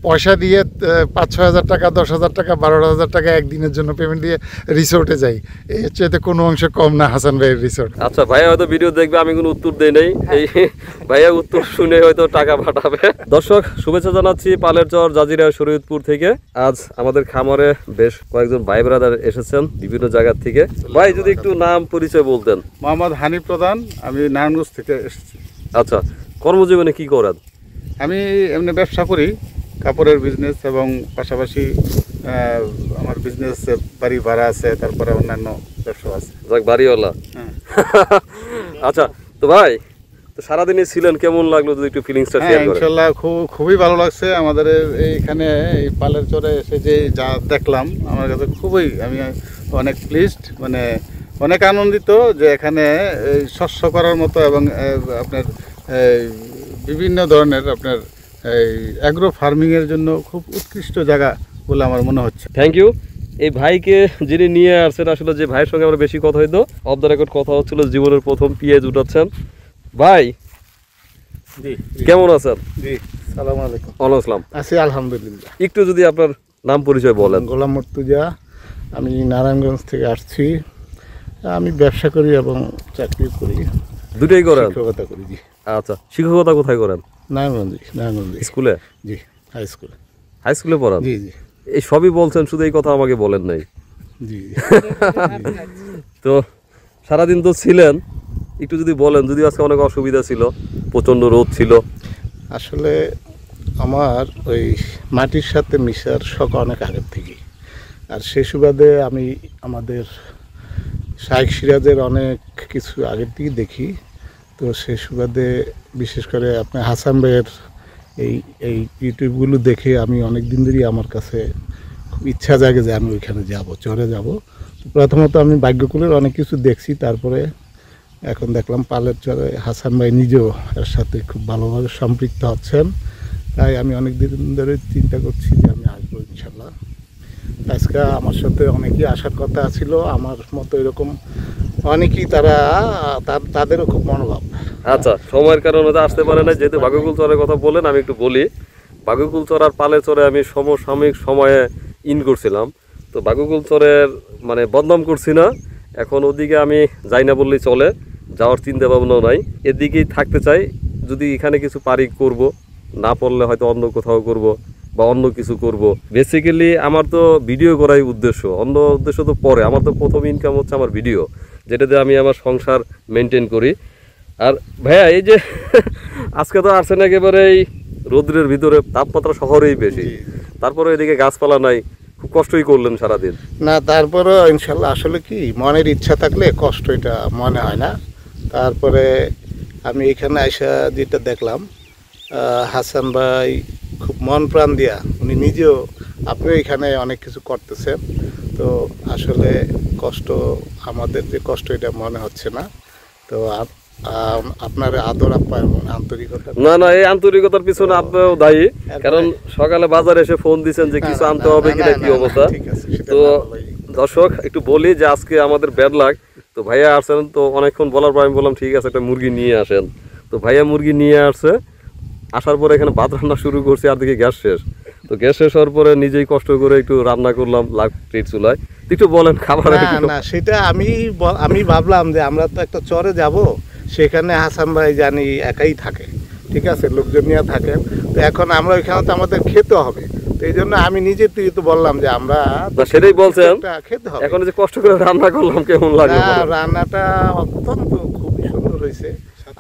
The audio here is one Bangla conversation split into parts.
পয়সা দিয়ে ৫-৬ হাজার টাকা, ১০,০০০ টাকা, ১২,০০০ টাকা একদিনের জন্য পেমেন্ট দিয়ে রিসোর্টে যাই। এর চাইতে কোনো অংশে কম না হাসান ভাইয়ের রিসোর্ট। আচ্ছা, ভাইয়া হয়তো ভিডিও দেখবে, আমি কোনো উত্তর দেই নাই, এই ভাইয়া উত্তর শুনে হয়তো টাকা পাঠাবে। দর্শক, শুভেচ্ছা জানাচ্ছি পালেরচর জাজিরা শরীয়তপুর থেকে। আজ আমাদের খামারে বেশ কয়েকজন ভাই ব্রাদার এসেছেন বিভিন্ন জায়গা থেকে। ভাই যদি একটু নাম পরিচয় বলতেন। মোহাম্মদ হানিফ প্রধান, আমি নারায়ণগঞ্জ থেকে এসেছি। আচ্ছা, কর্মজীবনে কি করেন? আমি এমনি ব্যবসা করি, কাপড়ের বিজনেস, এবং পাশাপাশি আমার বিজনেস বাড়ি ভাড়া আছে, তারপরে অন্যান্য ব্যবসা আছে। যাক, বাড়িওয়ালা। আচ্ছা, তো ভাই তো সারাদিনই ছিলেন, কেমন লাগলো যদি একটু ফিলিংসটা শেয়ার করেন? ইনশাআল্লাহ খুবই ভালো লাগছে। আমাদের এইখানে এই পালেরচরে এসে যে যা দেখলাম, আমার কাছে আমি অনেক প্লিজড, মানে অনেক আনন্দিত যে এখানে শস্য করার মতো এবং আপনার বিভিন্ন ধরনের আপনার এই অ্যাগ্রো ফার্মিংয়ের জন্য খুব উৎকৃষ্ট জায়গা বলে আমার মনে হচ্ছে। Thank you. এই ভাইকে যিনি নিয়ে আসছেন, আসলে যে ভাইয়ের সঙ্গে আমরা বেশি কথা হইতো, অফ দ্য রেকর্ড কথা হচ্ছিল, জীবনের প্রথম পেঁয়াজ উঠাচ্ছেন। ভাই জি, কেমন আছেন? জি, সালাম আলাইকুম। ওয়ালাইকুম আসসালাম। আছি আলহামদুলিল্লাহ। একটু যদি আপনার নাম পরিচয় বলেন। গোলাম মুর্তুজা, আমি নারায়ণগঞ্জ থেকে আসছি। আমি ব্যবসা করি এবং চাকরি করি, দুটোই করেন? শিক্ষকতা করি। জি। আচ্ছা, শিক্ষকতা কোথায় করেন? নারায়ণগঞ্জ স্কুলে? জি, হাই স্কুলে। হাই স্কুলে পড়ান? জি জি। এই সবই বলছেন, শুধু এই কথা আমাকে বলেন নাই। জি। তো সারাদিন তো ছিলেন, একটু যদি বলেন, যদি আজকে অনেক অসুবিধা ছিল, প্রচণ্ড রোদ ছিল। আসলে আমার ওই মাটির সাথে মিশার শখ অনেক আগের থেকেই, আর সে সুবাদে আমি আমাদের শাইখ সিরাজের অনেক কিছু আগের থেকেই দেখি। তো সে সুবাদে বিশেষ করে আপনার হাসান ভাইয়ের এই এই ইউটিউবগুলো দেখে আমি অনেক দিন ধরেই আমার কাছে খুব ইচ্ছা জাগে যে আমি ওইখানে যাব, চরে যাব। প্রথমত আমি ভাগ্যকুলের অনেক কিছু দেখছি, তারপরে এখন দেখলাম পালেরচরে হাসান ভাই নিজেও এর সাথে খুব ভালোভাবে সম্পৃক্ত হচ্ছেন। তাই আমি অনেক দিন ধরে চিন্তা করছি যে আমি আসবো ইনশাল্লাহ। আজকে আমার সাথে অনেকেই আসার কথা ছিল, আমার মতো এরকম অনেকেই, তাদেরও খুব মনোভাব। আচ্ছা, সময়ের কারণে তো আসতে পারে না, যেহেতু ভাগ্যকুল চরের কথা বলেন, আমি একটু বলি। ভাগ্যকুল চর আর পালের চরে আমি সমসাময়িক সময়ে ইন করছিলাম। তো ভাগ্যকুল চরের মানে বদনাম করছি না, এখন ওদিকে আমি যাই না বললেই চলে, যাওয়ার চিন্তা ভাবনাও নাই, এদিকেই থাকতে চাই। যদি এখানে কিছু পারি করব, না পারলে হয়তো অন্য কোথাও করব বা অন্য কিছু করব। বেসিক্যালি আমার তো ভিডিও করাই উদ্দেশ্য, অন্য উদ্দেশ্য তো পরে। আমার তো প্রথম ইনকাম হচ্ছে আমার ভিডিও, যেটাতে আমি আমার সংসার মেনটেন করি। আর ভাইয়া, এই যে আজকে তো আসছেন একেবারে এই রৌদ্রের ভিতরে, তাপমাত্রা শহরেই বেশি, তারপরে এদিকে গাছপালা নাই, খুব কষ্টই করলেন সারাদিন। না, তারপরেও ইনশাল্লাহ আসলে কি মনের ইচ্ছা থাকলে কষ্ট এটা মনে হয় না। তারপরে আমি এখানে আইসা যেটা দেখলাম, হাসান ভাই খুব মন প্রাণ দিয়া, উনি নিজেও, আপনিও এখানে অনেক কিছু করতেছেন। তো আসলে কষ্ট, আমাদের যে কষ্ট এটা মনে হচ্ছে না। তো আপনার আদর আপ্যায়ন আন্তরিকতা। না, এই আন্তরিকতার পিছনে আপনিও দায়ী, কারণ সকালে বাজারে এসে ফোন দিচ্ছেন যে কিছু আনতে হবে কিনা, কি অবস্থা। তো দর্শক একটু বলি যে আজকে আমাদের ব্যাড লাক। তো ভাইয়া আসছেন, তো অনেকক্ষণ বলার পর আমি বললাম ঠিক আছে, একটা মুরগি নিয়ে আসেন। তো ভাইয়া মুরগি নিয়ে আসছে, আসার পরে এখানে ভাত রান্না শুরু করছি, আর দিকে গ্যাস শেষ। তো গ্যাস শেষ হওয়ার পরে নিজেই কষ্ট করে একটু রান্না করলাম লাকড়ির চুলায়। একটু বলেন খাবার। না, সেটা আমি ভাবলাম যে আমরা তো একটা চরে যাব, সেখানে হাসান ভাই জানি একাই থাকে, ঠিক আছে, লোকজন নিয়ে থাকেন। তো এখন আমরা ওইখানে তো আমাদের খেতে হবে, তো এই জন্য আমি নিজে তুই তো বললাম যে আমরা সেটাই বলছেন খেতে হবে। এখন যে কষ্ট করে রান্না করলাম, কেমন লাগলো? রান্নাটা অত্যন্ত খুবই সুন্দর হয়েছে,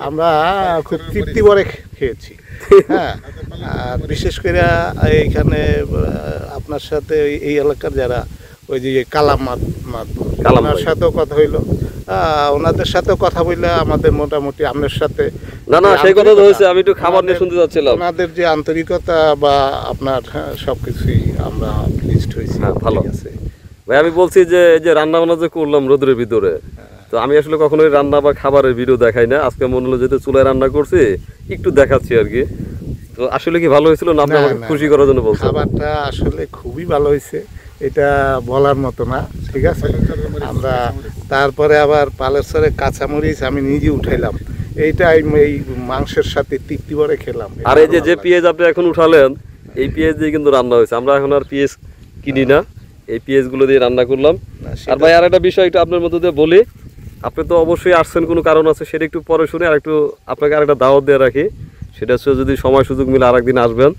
আমরা খুব তৃপ্তি ভরে খেয়েছি। হ্যাঁ, আর বিশেষ করে এইখানে আপনার সাথে এই এলাকার যারা ওই যে কালামাত ওনার সাথেও কথা হইলো, ওনাদের সাথেও কথা বললে আমাদের মোটামুটি আপনার সাথে না সেই কথা তো হয়েছে, আমি একটু খাবার নিয়ে শুনতে যাচ্ছিলাম। ওনাদের যে আন্তরিকতা বা আপনার সবকিছুই আমরা প্লিজড হয়েছি। ভালো আছে ভাই। আমি বলছি যে এই যে রান্না বান্না যে করলাম রোদের ভিতরে, তো আমি আসলে কখনোই রান্না বা খাবারের ভিডিও দেখাই না। আজকে মনে হলো যেহেতু চুলায় রান্না করছি, একটু দেখাচ্ছি আর কি। তো আসলে কি ভালো হয়েছিল না, আপনি আমাকে খুশি করার জন্য বলছেন? খাবারটা আসলে খুবই ভালো হয়েছে, এটা বলার মতো না, ঠিক আছে। আমরা তারপরে আবার পালেরচরে কাঁচামরিচ আমি নিজে উঠাইলাম, এইটা এই মাংসের সাথে তৃপ্তি ভরে খেলাম। আর এই যে পেঁয়াজ আপনি এখন উঠালেন, এই পেঁয়াজ দিয়ে কিন্তু রান্না হয়েছে। আমরা এখন আর পেঁয়াজ কিনি না, এই পেঁয়াজগুলো দিয়ে রান্না করলাম। না, আর ভাই আর একটা বিষয় একটু আপনার মধ্যে দিয়ে বলি, আপনি তো অবশ্যই আসছেন কোনো কারণ আছে, সেটা একটু পরে শুনে আর একটু আপনাকে আর একটা দাওয়াত দিয়ে রাখি। সেটা হচ্ছে যদি সময় সুযোগ মিলে আর একদিন আসবেন।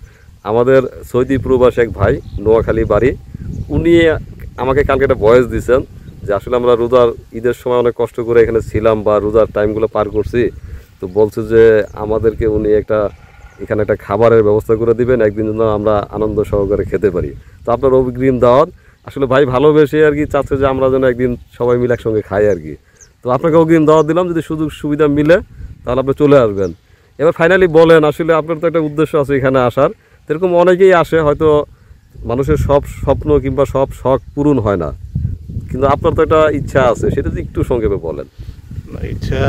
আমাদের সৌদি প্রবাসী এক ভাই, নোয়াখালী বাড়ি, উনি আমাকে কালকে একটা ভয়েস দিয়েছেন যে আসলে আমরা রোজার ঈদের সময় অনেক কষ্ট করে এখানে ছিলাম বা রোজার টাইমগুলো পার করছি, তো বলছে যে আমাদেরকে উনি এখানে একটা খাবারের ব্যবস্থা করে দিবেন, একদিন যেন আমরা আনন্দ সহকারে খেতে পারি। তো আপনার অগ্রিম দাওয়াত। আসলে ভাই ভালোবেসে আর কি চাচ্ছে যে আমরা যেন একদিন সবাই মিলে একসঙ্গে খাই আর কি। তো আপনাকে অগ্রিম দাওয়াত দিলাম, যদি সুযোগ সুবিধা মিলে তাহলে আপনি চলে আসবেন। এবার ফাইনালি বলেন, আসলে আপনার তো একটা উদ্দেশ্য আছে এখানে আসার, এরকম অনেকেই আসে, হয়তো মানুষের সব স্বপ্ন কিংবা সব শখ পূরণ হয় না, কিন্তু আপনার তো একটা ইচ্ছা আছে, সেটা যদি একটু সংক্ষেপে বলেন। না, ইচ্ছা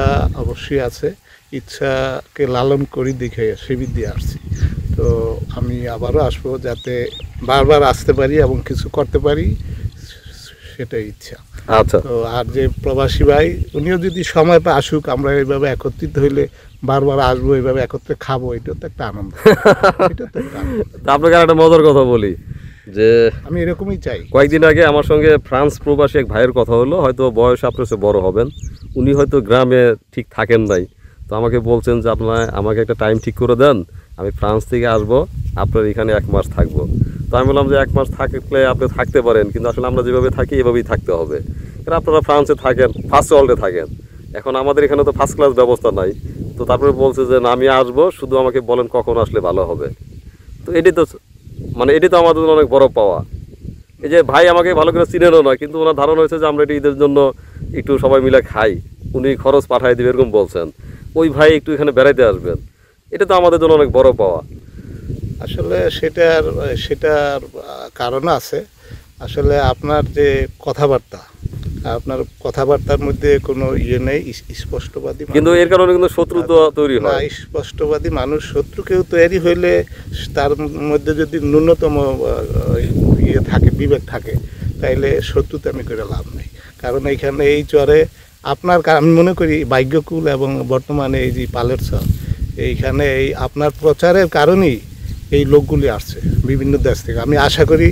অবশ্যই আছে, ইচ্ছাকে লালন করি দেখে শিবির দিয়ে আসছি। তো আমি আবারও আসবো যাতে বারবার আসতে পারি এবং কিছু করতে পারি, সেটাই ইচ্ছা। আচ্ছা, তো আর যে প্রবাসী ভাই, উনিও যদি সময় পায় আসুক, আমরা এইভাবে একত্রিত হইলে বারবার আসবো, এইভাবে একত্রে খাবো, এটাও তো একটা আনন্দ। এটা তো একটা আনন্দ। তা আপনাকে আর একটা মজার কথা বলি যে আমি এরকমই চাই। কয়েকদিন আগে আমার সঙ্গে ফ্রান্স প্রবাসী এক ভাইয়ের কথা হলো, হয়তো বয়স আপনার চেয়ে বড় হবেন, উনি হয়তো গ্রামে ঠিক থাকেন নাই, তো আমাকে বলছেন যে আপনার আমাকে একটা টাইম ঠিক করে দেন, আমি ফ্রান্স থেকে আসবো, আপনার এখানে 1 মাস থাকবো। তো আমি বললাম যে 1 মাস থাকলে আপনি থাকতে পারেন, কিন্তু আসলে আমরা যেভাবে থাকি এভাবেই থাকতে হবে, কারণ আপনারা ফ্রান্সে থাকেন, ফার্স্ট ওয়ার্ল্ডে থাকেন, এখন আমাদের এখানে তো ফার্স্ট ক্লাস ব্যবস্থা নাই। তো তারপরে বলছে যে না, আমি আসবো, শুধু আমাকে বলেন কখন আসলে ভালো হবে। তো এটি তো আমাদের জন্য অনেক বড় পাওয়া। এই যে ভাই আমাকে ভালো করে চিনেনও না, কিন্তু ওনার ধারণা হয়েছে যে আমরা এটি ঈদের জন্য একটু সবাই মিলে খাই, উনি খরচ পাঠাই দিবে এরকম বলছেন। ওই ভাই একটু এখানে বেড়াইতে আসবেন, এটা তো আমাদের জন্য অনেক বড় পাওয়া। আসলে সেটার কারণ আছে। আসলে আপনার যে আপনার কথাবার্তার মধ্যে কোনো নেই, স্পষ্টবাদী মানুষ। কিন্তু এর কারণে কিন্তু শত্রুতা তৈরি না, হয়। স্পষ্টবাদী মানুষ, শত্রু কেউ তৈরি হইলে তার মধ্যে যদি ন্যূনতম বিবেক থাকে, তাইলে শত্রুতামি করে লাভ নেই। কারণ এইখানে এই চরে আমি মনে করি ভাগ্যকুল এবং বর্তমানে এই যে পালের চর, এইখানে এই আপনার প্রচারের কারণেই এই লোকগুলি আসছে বিভিন্ন দেশ থেকে। আমি আশা করি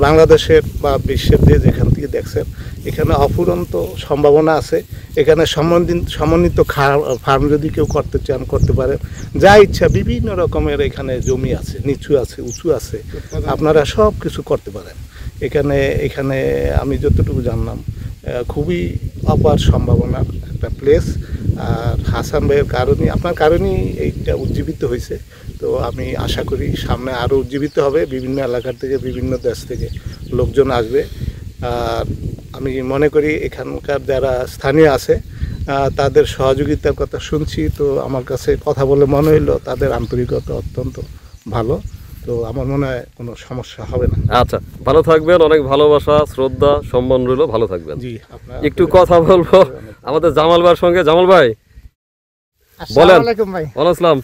বাংলাদেশের বা বিশ্বের যে যেখান থেকে দেখছেন, এখানে অফুরন্ত সম্ভাবনা আছে। এখানে সমন্বিত ফার্ম যদি কেউ করতে চান করতে পারেন, যা ইচ্ছা বিভিন্ন রকমের এখানে জমি আছে, নিচু আছে, উঁচু আছে, আপনারা সব কিছু করতে পারেন। এখানে আমি যতটুকু জানলাম খুবই অপার সম্ভাবনার একটা প্লেস। আর হাসান ভাইয়ের আপনার কারণেই এইটা উজ্জীবিত হয়েছে। তো আমি আশা করি সামনে আরও উজ্জীবিত হবে, বিভিন্ন এলাকার থেকে বিভিন্ন দেশ থেকে লোকজন আসবে। আর আমি মনে করি এখানকার যারা স্থানীয় আছে তাদের সহযোগিতার কথা শুনছি, তো আমার কাছে কথা বলে মনে হইলো তাদের আন্তরিকতা অত্যন্ত ভালো। তো আমার মনে হয় কোনো সমস্যা হবে না। আচ্ছা, ভালো থাকবেন, অনেক ভালোবাসা শ্রদ্ধা সম্মান রইল, ভালো থাকবেন। জি, আপনার একটু কথা বলবো আমাদের জামাল ভাইয়ের সঙ্গে। জামাল ভাই বলেন। ওয়ালাইকুম আসসালাম।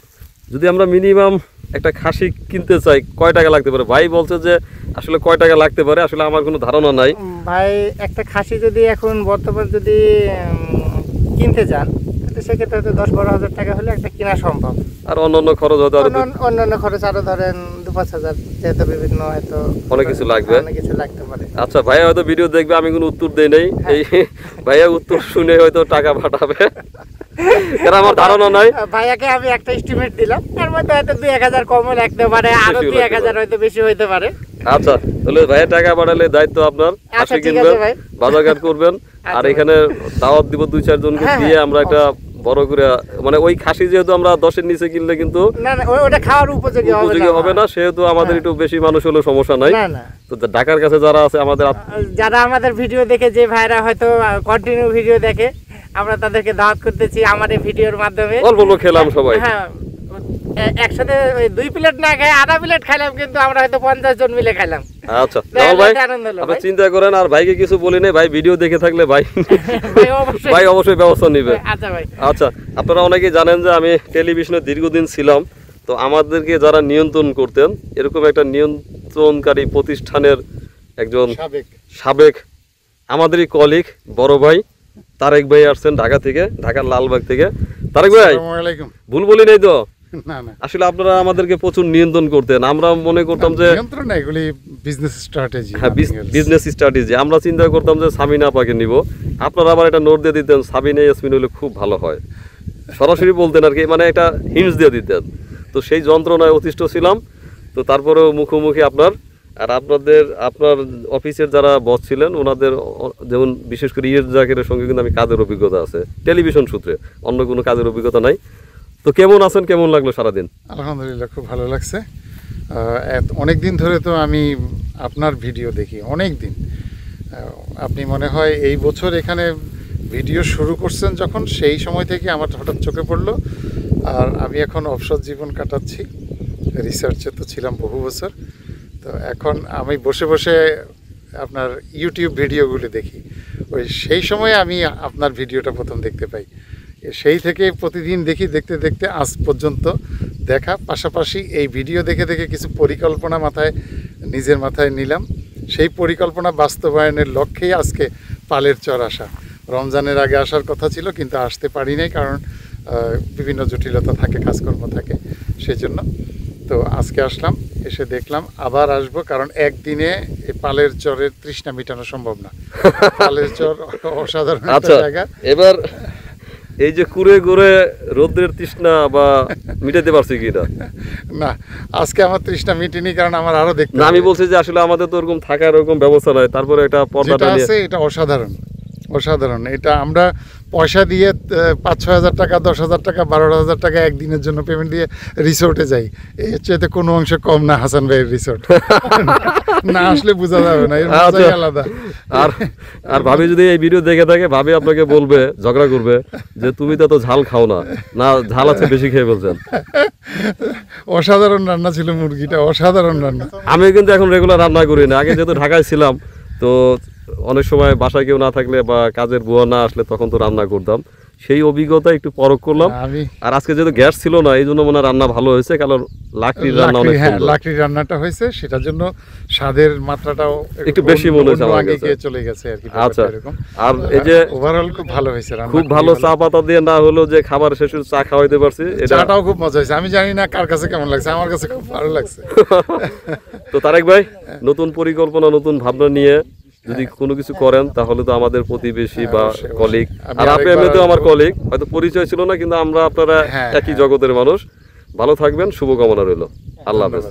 যদি আমরা মিনিমাম একটা খাসি কিনতে চাই কয় টাকা লাগতে পারে? ভাই বলছে যে আসলে কয় টাকা লাগতে পারে, আসলে আমার কোনো ধারণা নাই। ভাই একটা খাসি যদি এখন বর্তমান যদি কিনতে চান, সেক্ষেত্রে হয়তো 10-12 হাজার টাকা হলে একটা কেনা সম্ভব। আর অন্যান্য খরচ হয়তো অন্যান্য খরচ আরো ধরেন 2-5 হাজার, যেহেতু বিভিন্ন হয়তো অনেক কিছু লাগবে, অনেক কিছু লাগতে পারে। আচ্ছা, ভাইয়া হয়তো ভিডিও দেখবে, আমি কোনো উত্তর দেই নাই, এই ভাইয়া উত্তর শুনে হয়তো টাকা পাঠাবে, কারণ আমার ধারণা নাই। ভাইয়াকে আমি একটা এস্টিমেট দিলাম, এর মধ্যে হয়তো 2-1 হাজার কমও লাগতে পারে, আরো 2-1 হাজার হয়তো বেশি হইতে পারে। আচ্ছা, তাহলে ভাইয়া টাকা পাঠালে দায়িত্ব আপনার, খাসি কিনবেন, বাজারঘাট করবেন, আর এখানে দাওয়াত দিব 2-4 জনকে দিয়ে আমরা একটা বড় করে, মানে ওই খাসি যেহেতু আমরা 10-এর নিচে কিনলে কিন্তু না ওটা খাওয়ার উপযোগী হবে না, সেহেতু আমাদের একটু বেশি মানুষ হলে সমস্যা নাই। না, তো ঢাকার কাছে যারা আছে যারা আমাদের ভিডিও দেখে, যে ভাইরা হয়তো কন্টিনিউ ভিডিও দেখে, আমরা তাদেরকে দাওয়াত করতেছি আমাদের ভিডিওর মাধ্যমে। অল্প অল্প খেলাম সবাই, হ্যাঁ, একসাথে 2 প্লেট না খাই, আধা প্লেট খাইলাম, কিন্তু আমরা হয়তো 50 জন মিলে খাইলাম। আচ্ছা জামাল ভাই, আপনি চিন্তা করেন, আর ভাইকে কিছু বলি নাই, ভাই ভিডিও দেখে থাকলে ভাই অবশ্যই ব্যবস্থা নিবে। আচ্ছা ভাই, আচ্ছা, আপনারা অনেকেই জানেন যে আমি টেলিভিশনে দীর্ঘদিন ছিলাম, তো আমাদেরকে যারা নিয়ন্ত্রণ করতেন, এরকম একটা নিয়ন্ত্রণকারী প্রতিষ্ঠানের একজন সাবেক আমাদেরই কলিগ বড় ভাই তারেক ভাই আসছেন ঢাকা থেকে, ঢাকার লালবাগ থেকে। তারেক ভাই, ভুল বলি নাই তো? না না, আসলে আপনারা আমাদেরকে প্রচুর নিয়ন্ত্রণ করতেন, আমরা মনে করতাম যে নিয়ন্ত্রণ না, এগুলি বিজনেস স্ট্র্যাটেজি। হ্যাঁ বিজনেস স্ট্র্যাটেজি, আমরা চিন্তা করতাম যে সাবিনা আপাকে নিব, আপনারা আবার একটা নোট দিয়ে দিতেন সাবিনা ইয়াসমিন হলে খুব ভালো হয়, সরাসরি বলতেন আর কি, মানে একটা হিন্টস দিয়ে দিতেন। তো সেই যন্ত্রণায় অতিষ্ঠ ছিলাম। তো তারপরেও মুখোমুখি আপনার আর আপনার অফিসের যারা বস ছিলেন ওনাদের যেমন বিশেষ করে ইয়ের জাকিরের সঙ্গে কিন্তু আমি কাজের অভিজ্ঞতা আছে টেলিভিশন সূত্রে, অন্য কোনো কাজের অভিজ্ঞতা নাই। তো কেমন আছেন, কেমন লাগলো সারাদিন? আলহামদুলিল্লাহ, খুব ভালো লাগছে। অনেক দিন ধরে তো আমি আপনার ভিডিও দেখি, অনেক দিন। আপনি মনে হয় এই বছর এখানে ভিডিও শুরু করছেন যখন, সেই সময় থেকে আমার হঠাৎ চোখে পড়লো। আর আমি এখন অবসর জীবন কাটাচ্ছি, রিসার্চে তো ছিলাম বহু বছর। তো এখন আমি বসে বসে আপনার ইউটিউব ভিডিওগুলি দেখি, সেই সময় আমি আপনার ভিডিওটা প্রথম দেখতে পাই। সেই থেকে প্রতিদিন দেখি, দেখতে দেখতে আজ পর্যন্ত দেখা। পাশাপাশি এই ভিডিও দেখে দেখে কিছু পরিকল্পনা নিজের মাথায় নিলাম। সেই পরিকল্পনা বাস্তবায়নের লক্ষ্যেই আজকে পালের চর আসা। রমজানের আগে আসার কথা ছিল, কিন্তু আসতে পারি নাই, কারণ বিভিন্ন জটিলতা থাকে, কাজকর্ম থাকে, সেই জন্য। তো আজকে আসলাম, এসে দেখলাম আবার আসবো, কারণ একদিনে এই পালের চরের তৃষ্ণা মেটানো সম্ভব না। পালের চর অসাধারণ একটা জায়গা। এবার এই যে কুড়ে ঘুরে রোদ্রের তৃষ্ণা বা মিটাতে পারছি কি না, আজকে আমার তৃষ্ণা মিটেনি, কারণ আমার আরো দেখতে না, আমি বলছি যে আসলে আমাদের তো ওরকম থাকার এরকম ব্যবস্থা নাই, তারপরে একটা পর্দাটা নিয়ে আছে, এটা অসাধারণ। এটা আমরা পয়সা দিয়ে 5-6 হাজার টাকা, 10,000 টাকা, 12,000 টাকা একদিনের জন্য পেমেন্ট দিয়ে রিসোর্টে যাই। এর চেয়ে কোনো অংশে কম না হাসান ভাইয়ের রিসোর্ট। না আসলে বোঝা যাবে না, এর মজাই আলাদা। আর ভাবি যদি এই ভিডিও দেখে থাকে, ভাবি আপনাকে বলবে, ঝগড়া করবে যে তুমি তো ঝাল খাও না, ঝাল আছে বেশি খেয়ে বলছেন। অসাধারণ রান্না ছিল মুরগিটা, অসাধারণ রান্না। আমি কিন্তু এখন রেগুলার রান্না করি না, আগে যেহেতু ঢাকায় ছিলাম তো অনেক সময় বাসায় কেউ না থাকলে বা কাজের বুয়া না আসলে তখন তো রান্না করতাম, সেই অভিজ্ঞতা একটু পরখ করলাম। আর আজকে যেহেতু গ্যাস ছিল না, এই জন্য মনে হয় রান্না ভালো হয়েছে, কারণ লাকড়ির রান্না অনেক সুন্দর। লাকড়ির রান্নাটা হয়েছে, সেটার জন্য স্বাদের মাত্রাটাও একটু বেশি মনে হয়েছে আমার কাছে, চলে গেছে আর কি। আচ্ছা, আর এই যে ওভারঅল খুব ভালো হয়েছে রান্না, খুব ভালো। চা পাতা দিয়ে না হলেও যে খাবার শেষে চা খাওয়াইতে পারছি, চাটাও খুব মজা হয়েছে। আমি জানি না কার কাছে কেমন লাগছে, আমার কাছে খুব ভালো লাগছে। তো তারেক ভাই, নতুন পরিকল্পনা, নতুন ভাবনা নিয়ে যদি কোনো কিছু করেন তাহলে তো আমাদের প্রতিবেশী বা কলিগ, আর আপনি এমনিতেও আমার কলিগ, হয়তো পরিচয় ছিল না, কিন্তু আমরা আপনারা একই জগতের মানুষ। ভালো থাকবেন, শুভকামনা রইল। আল্লাহ হাফেজ।